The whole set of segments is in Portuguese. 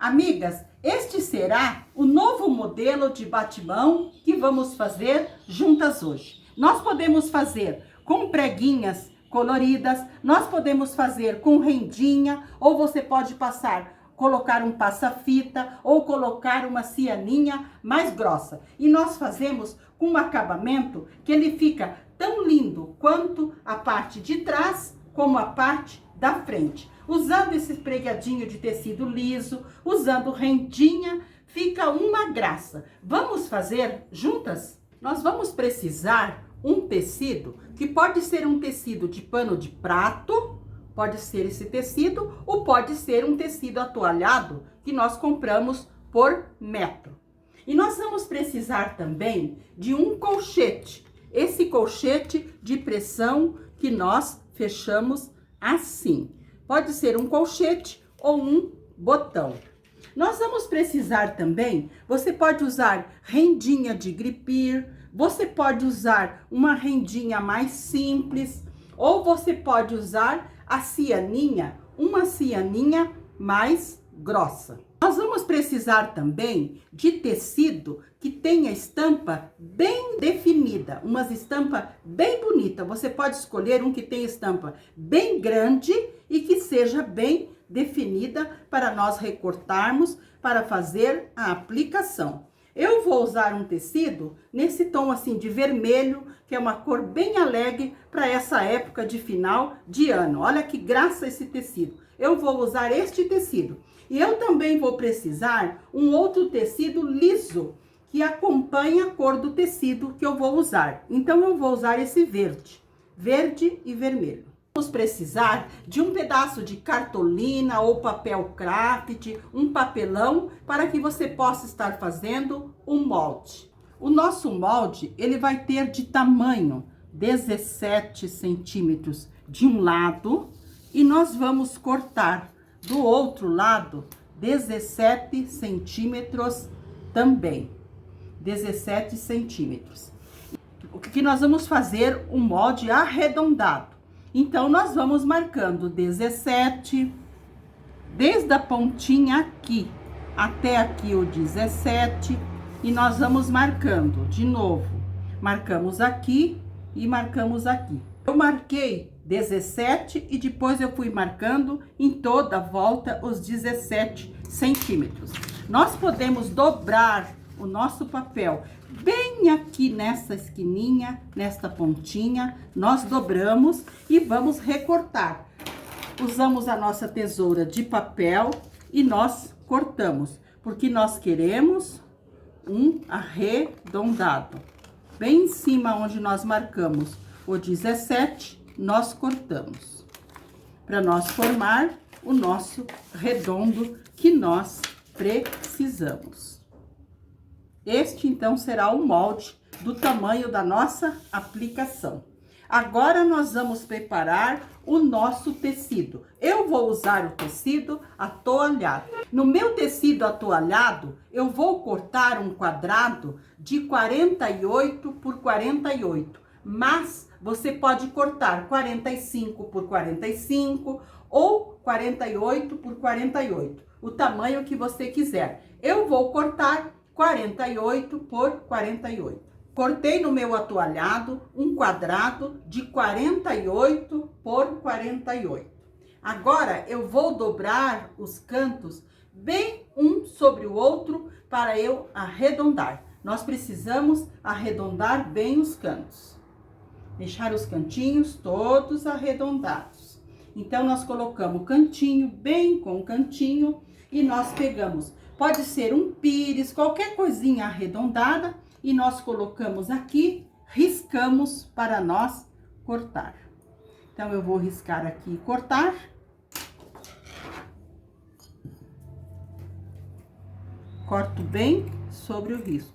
Amigas, este será o novo modelo de batimão que vamos fazer juntas hoje. Nós podemos fazer com preguinhas coloridas, nós podemos fazer com rendinha, ou você pode colocar um passa-fita ou colocar uma cianinha mais grossa. E nós fazemos com um acabamento que ele fica tão lindo quanto a parte de trás como a parte da frente. Usando esse pregadinho de tecido liso, usando rendinha, fica uma graça. Vamos fazer juntas? Nós vamos precisar um tecido que pode ser um tecido de pano de prato, pode ser esse tecido, ou pode ser um tecido atoalhado que nós compramos por metro. E nós vamos precisar também de um colchete. Esse colchete de pressão que nós fechamos assim. Pode ser um colchete ou um botão. Nós vamos precisar também, você pode usar rendinha de gripir, você pode usar uma rendinha mais simples, ou você pode usar a cianinha, uma cianinha mais grossa. Nós vamos precisar também de tecido que tenha estampa bem definida, umas estampa bem bonita. Você pode escolher um que tenha estampa bem grande e que seja bem definida para nós recortarmos, para fazer a aplicação. Eu vou usar um tecido nesse tom assim de vermelho, que é uma cor bem alegre para essa época de final de ano. Olha que graça esse tecido. Eu vou usar este tecido. E eu também vou precisar um outro tecido liso, que acompanha a cor do tecido que eu vou usar. Então, eu vou usar esse verde e vermelho. Vamos precisar de um pedaço de cartolina ou papel craft, um papelão, para que você possa estar fazendo o molde. O nosso molde, ele vai ter de tamanho 17 centímetros de um lado e nós vamos cortar do outro lado 17 centímetros também. 17 centímetros. O que nós vamos fazer? Um molde arredondado. Então, nós vamos marcando 17, desde a pontinha aqui até aqui o 17, e nós vamos marcando de novo. Marcamos aqui e marcamos aqui. Eu marquei 17 e depois eu fui marcando em toda a volta os 17 centímetros. Nós podemos dobrar o nosso papel bem aqui nessa esquininha, nesta pontinha, nós dobramos e vamos recortar. Usamos a nossa tesoura de papel e nós cortamos, porque nós queremos um arredondado. Bem em cima onde nós marcamos o 17, nós cortamos, para nós formar o nosso redondo que nós precisamos. Este, então, será o molde do tamanho da nossa aplicação. Agora, nós vamos preparar o nosso tecido. Eu vou usar o tecido atoalhado. No meu tecido atoalhado, eu vou cortar um quadrado de 48 por 48, mas você pode cortar 45 por 45 ou 48 por 48, o tamanho que você quiser. Eu vou cortar 48 por 48. Cortei no meu atoalhado um quadrado de 48 por 48. Agora, eu vou dobrar os cantos bem um sobre o outro para eu arredondar. Nós precisamos arredondar bem os cantos. Deixar os cantinhos todos arredondados. Então, nós colocamos o cantinho bem com o cantinho e nós pegamos, pode ser um pires, qualquer coisinha arredondada, e nós colocamos aqui, riscamos para nós cortar. Então, eu vou riscar aqui e cortar. Corto bem sobre o risco.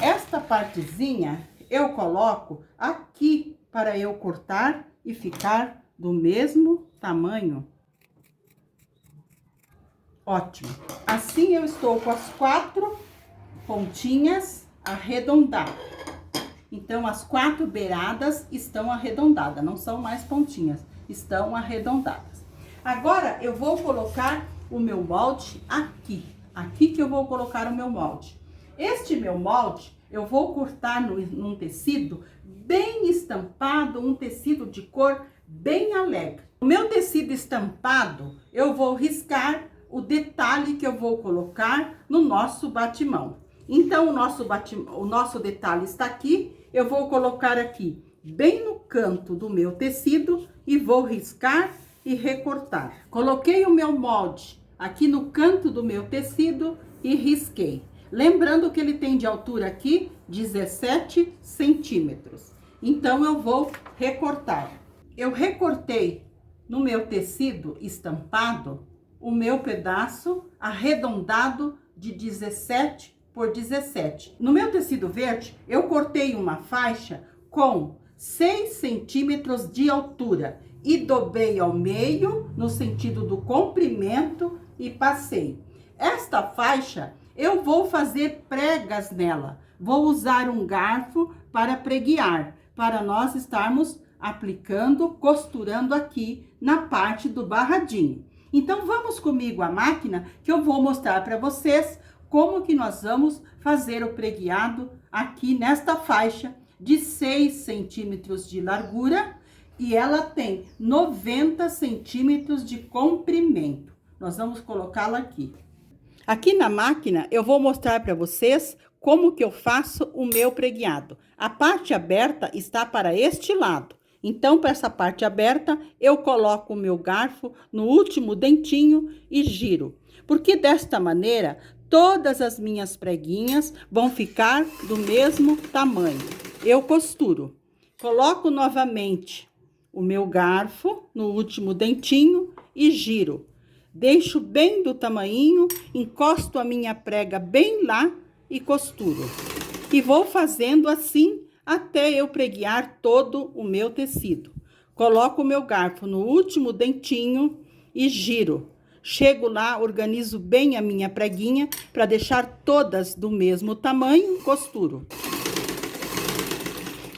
Esta partezinha eu coloco aqui para eu cortar e ficar do mesmo tamanho. Ótimo. Assim eu estou com as 4 pontinhas arredondadas. Então, as 4 beiradas estão arredondadas, não são mais pontinhas, estão arredondadas. Agora, eu vou colocar o meu molde aqui. Aqui que eu vou colocar o meu molde. Este meu molde, eu vou cortar num tecido bem estampado, um tecido de cor bem alegre. No meu tecido estampado, eu vou riscar o detalhe que eu vou colocar no nosso batimão. Então, o nosso detalhe está aqui, eu vou colocar aqui, bem no canto do meu tecido, e vou riscar e recortar. Coloquei o meu molde aqui no canto do meu tecido e risquei. Lembrando que ele tem de altura aqui 17 centímetros. Então, eu vou recortar. Eu recortei no meu tecido estampado o meu pedaço arredondado de 17 por 17. No meu tecido verde, eu cortei uma faixa com 6 centímetros de altura e dobrei ao meio no sentido do comprimento e passei. Esta faixa, eu vou fazer pregas nela. Vou usar um garfo para preguear, para nós estarmos aplicando, costurando aqui na parte do barradinho. Então, vamos comigo à máquina que eu vou mostrar para vocês como que nós vamos fazer o pregueado aqui nesta faixa de 6 centímetros de largura e ela tem 90 centímetros de comprimento. Nós vamos colocá-la aqui. Aqui na máquina eu vou mostrar para vocês como que eu faço o meu pregueado. A parte aberta está para este lado. Então, para essa parte aberta, eu coloco o meu garfo no último dentinho e giro. Porque desta maneira, todas as minhas preguinhas vão ficar do mesmo tamanho. Eu costuro. Coloco novamente o meu garfo no último dentinho e giro. Deixo bem do tamanhinho, encosto a minha prega bem lá e costuro. E vou fazendo assim até eu preguear todo o meu tecido. Coloco o meu garfo no último dentinho e giro. Chego lá, organizo bem a minha preguinha para deixar todas do mesmo tamanho, costuro.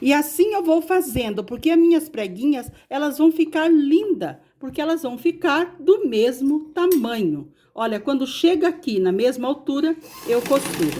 E assim eu vou fazendo, porque as minhas preguinhas, elas vão ficar lindas, porque elas vão ficar do mesmo tamanho. Olha, quando chega aqui na mesma altura, eu costuro.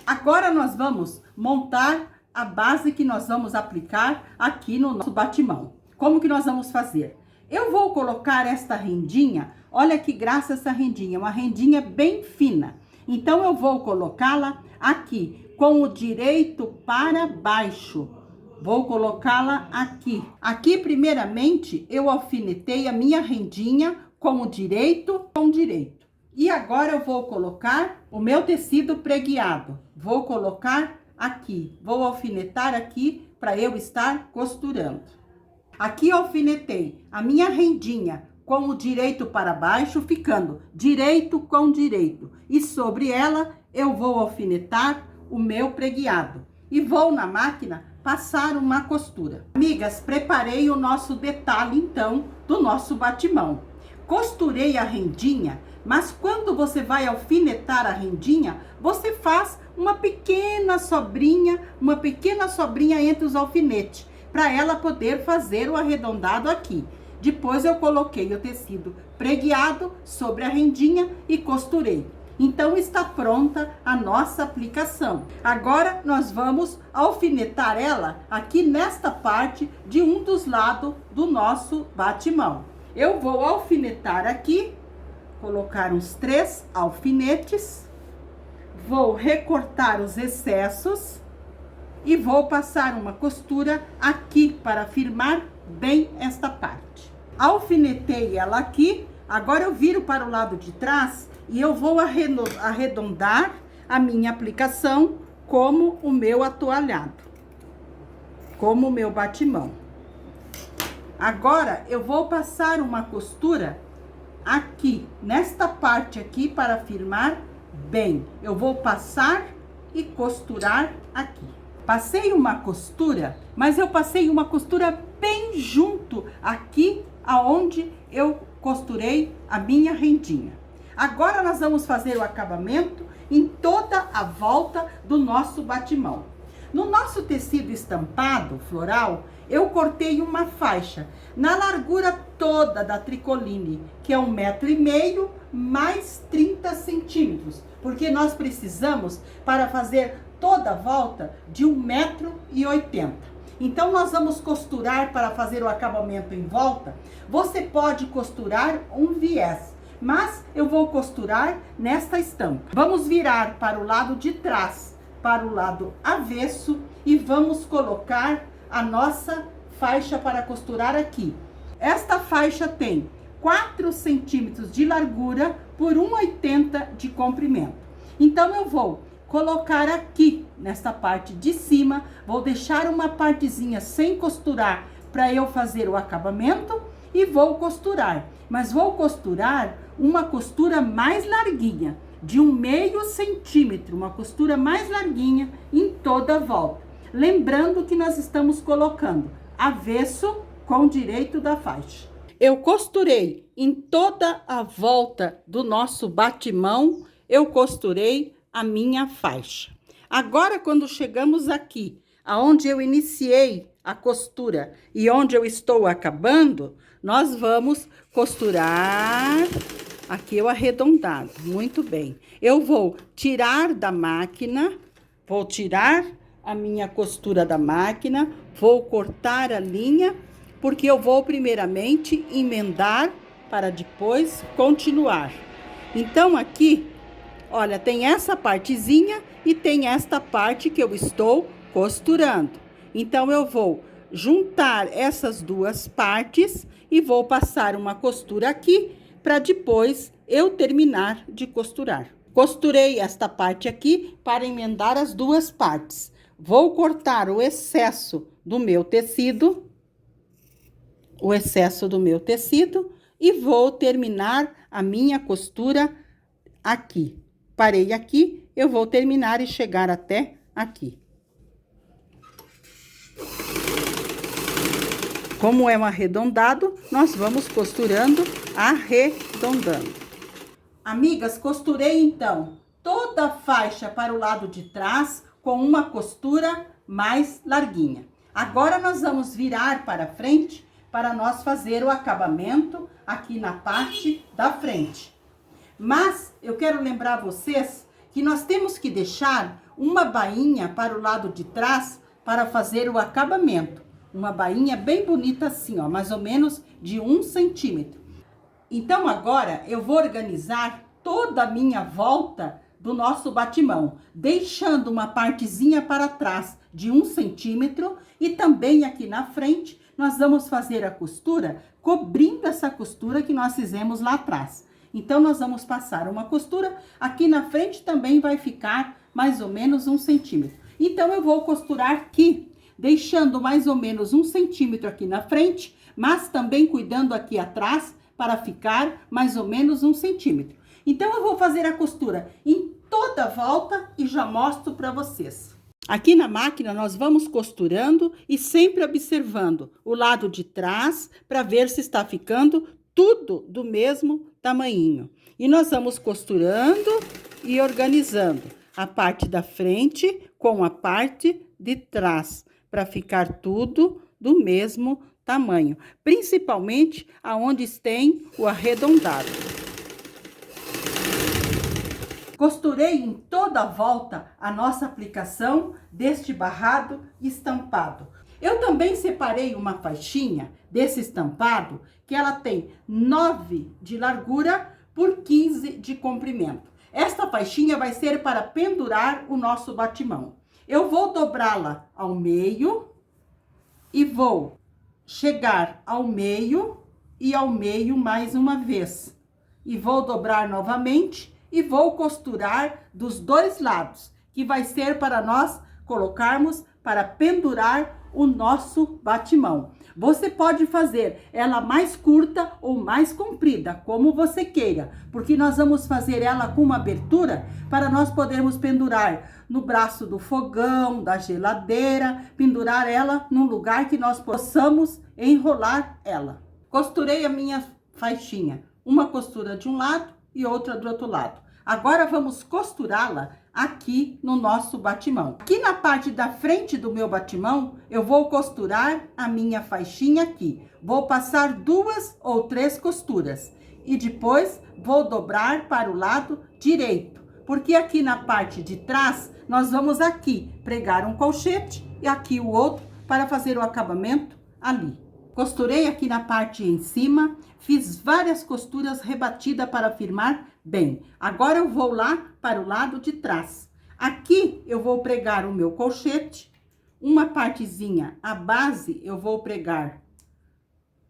Agora nós vamos montar a base que nós vamos aplicar aqui no nosso batimão. Como que nós vamos fazer? Eu vou colocar esta rendinha, olha que graça essa rendinha, uma rendinha bem fina. Então, eu vou colocá-la aqui, com o direito para baixo. Vou colocá-la aqui. Aqui, primeiramente, eu alfinetei a minha rendinha com o direito com direito. E agora eu vou colocar o meu tecido pregueado. Vou colocar aqui, vou alfinetar aqui para eu estar costurando. Aqui alfinetei a minha rendinha com o direito para baixo, ficando direito com direito. E sobre ela eu vou alfinetar o meu pregueado. E vou na máquina passar uma costura. Amigas, preparei o nosso detalhe então do nosso batimão. Costurei a rendinha, mas quando você vai alfinetar a rendinha, você faz uma pequena sobrinha entre os alfinetes, para ela poder fazer o arredondado aqui. Depois eu coloquei o tecido pregueado sobre a rendinha e costurei. Então, está pronta a nossa aplicação. Agora, nós vamos alfinetar ela aqui nesta parte de um dos lados do nosso batimão. Eu vou alfinetar aqui, colocar uns 3 alfinetes, vou recortar os excessos e vou passar uma costura aqui para firmar bem esta parte. Alfinetei ela aqui, agora eu viro para o lado de trás e eu vou arredondar a minha aplicação como o meu atoalhado, como o meu batimão. Agora, eu vou passar uma costura aqui, nesta parte aqui, para firmar bem. Eu vou passar e costurar aqui. Passei uma costura, mas eu passei uma costura bem junto aqui, aonde eu costurei a minha rendinha. Agora, nós vamos fazer o acabamento em toda a volta do nosso batimão. No nosso tecido estampado floral, eu cortei uma faixa na largura toda da Tricoline, que é 1,5 m mais 30 centímetros, porque nós precisamos para fazer toda a volta de 1,80 m. Então, nós vamos costurar para fazer o acabamento em volta. Você pode costurar um viés, mas eu vou costurar nesta estampa. Vamos virar para o lado de trás, para o lado avesso, e vamos colocar a nossa faixa para costurar aqui. Esta faixa tem 4 centímetros de largura por 1,80 m de comprimento. Então, eu vou colocar aqui, nesta parte de cima, vou deixar uma partezinha sem costurar para eu fazer o acabamento e vou costurar. Mas vou costurar uma costura mais larguinha, de 1,5 centímetro, uma costura mais larguinha em toda a volta. Lembrando que nós estamos colocando avesso com direito da faixa. Eu costurei em toda a volta do nosso batimão, eu costurei a minha faixa. Agora, quando chegamos aqui, aonde eu iniciei a costura e onde eu estou acabando, nós vamos costurar aqui o arredondado. Muito bem. Eu vou tirar da máquina, vou tirar a minha costura da máquina, vou cortar a linha, porque eu vou primeiramente emendar para depois continuar. Então, aqui, olha, tem essa partezinha e tem esta parte que eu estou costurando. Então, eu vou juntar essas duas partes e vou passar uma costura aqui para depois eu terminar de costurar. Costurei esta parte aqui para emendar as duas partes. Vou cortar o excesso do meu tecido, e vou terminar a minha costura aqui. Parei aqui, eu vou terminar e chegar até aqui. Como é um arredondado, nós vamos costurando arredondando. Amigas, costurei então toda a faixa para o lado de trás com uma costura mais larguinha. Agora nós vamos virar para frente para nós fazer o acabamento aqui na parte da frente. Mas eu quero lembrar vocês que nós temos que deixar uma bainha para o lado de trás para fazer o acabamento. Uma bainha bem bonita assim, ó, mais ou menos de 1 centímetro. Então, agora eu vou organizar toda a minha volta do nosso batimão, deixando uma partezinha para trás de 1 centímetro e também aqui na frente nós vamos fazer a costura cobrindo essa costura que nós fizemos lá atrás. Então, nós vamos passar uma costura, aqui na frente também vai ficar mais ou menos 1 centímetro. Então, eu vou costurar aqui, deixando mais ou menos 1 centímetro aqui na frente, mas também cuidando aqui atrás para ficar mais ou menos 1 centímetro. Então, eu vou fazer a costura em toda a volta e já mostro para vocês. Aqui na máquina, nós vamos costurando e sempre observando o lado de trás para ver se está ficando tudo do mesmo tamanhinho. E nós vamos costurando e organizando a parte da frente com a parte de trás, para ficar tudo do mesmo tamanho, principalmente aonde tem o arredondado. Costurei em toda a volta a nossa aplicação deste barrado estampado. Eu também separei uma faixinha desse estampado, que ela tem 9 de largura por 15 de comprimento. Esta faixinha vai ser para pendurar o nosso batimão. Eu vou dobrá-la ao meio e vou chegar ao meio e ao meio mais uma vez. E vou dobrar novamente e vou costurar dos dois lados, que vai ser para nós colocarmos para pendurar o nosso batimão. Você pode fazer ela mais curta ou mais comprida, como você queira, porque nós vamos fazer ela com uma abertura para nós podermos pendurar no braço do fogão, da geladeira, pendurar ela num lugar que nós possamos enrolar ela. Costurei a minha faixinha, uma costura de um lado e outra do outro lado. Agora vamos costurá-la aqui no nosso batimão. Aqui na parte da frente do meu batimão, eu vou costurar a minha faixinha aqui. vou passar 2 ou 3 costuras e depois vou dobrar para o lado direito, porque aqui na parte de trás nós vamos aqui pregar um colchete e aqui o outro para fazer o acabamento ali. Costurei aqui na parte em cima, fiz várias costuras rebatidas para firmar bem. Agora eu vou lá para o lado de trás. Aqui eu vou pregar o meu colchete, uma partezinha, a base eu vou pregar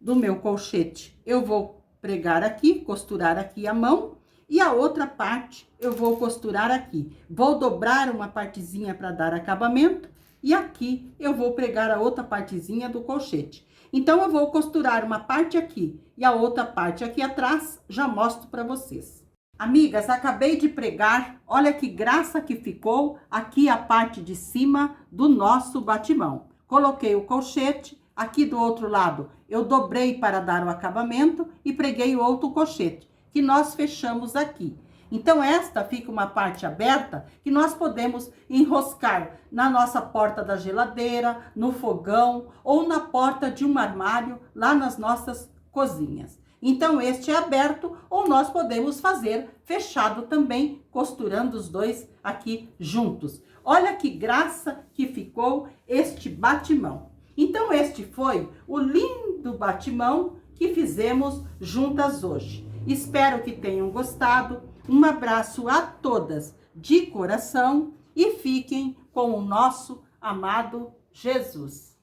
do meu colchete. Eu vou pregar aqui, costurar aqui a mão e a outra parte eu vou costurar aqui. Vou dobrar uma partezinha para dar acabamento e aqui eu vou pregar a outra partezinha do colchete. Então, eu vou costurar uma parte aqui e a outra parte aqui atrás, já mostro para vocês. Amigas, acabei de pregar, olha que graça que ficou aqui a parte de cima do nosso batimão. Coloquei o colchete, aqui do outro lado eu dobrei para dar o acabamento e preguei o outro colchete, que nós fechamos aqui. Então, esta fica uma parte aberta que nós podemos enroscar na nossa porta da geladeira, no fogão ou na porta de um armário lá nas nossas cozinhas. Então, este é aberto ou nós podemos fazer fechado também, costurando os dois aqui juntos. Olha que graça que ficou este batimão. Então, este foi o lindo batimão que fizemos juntas hoje. Espero que tenham gostado. Um abraço a todas de coração e fiquem com o nosso amado Jesus.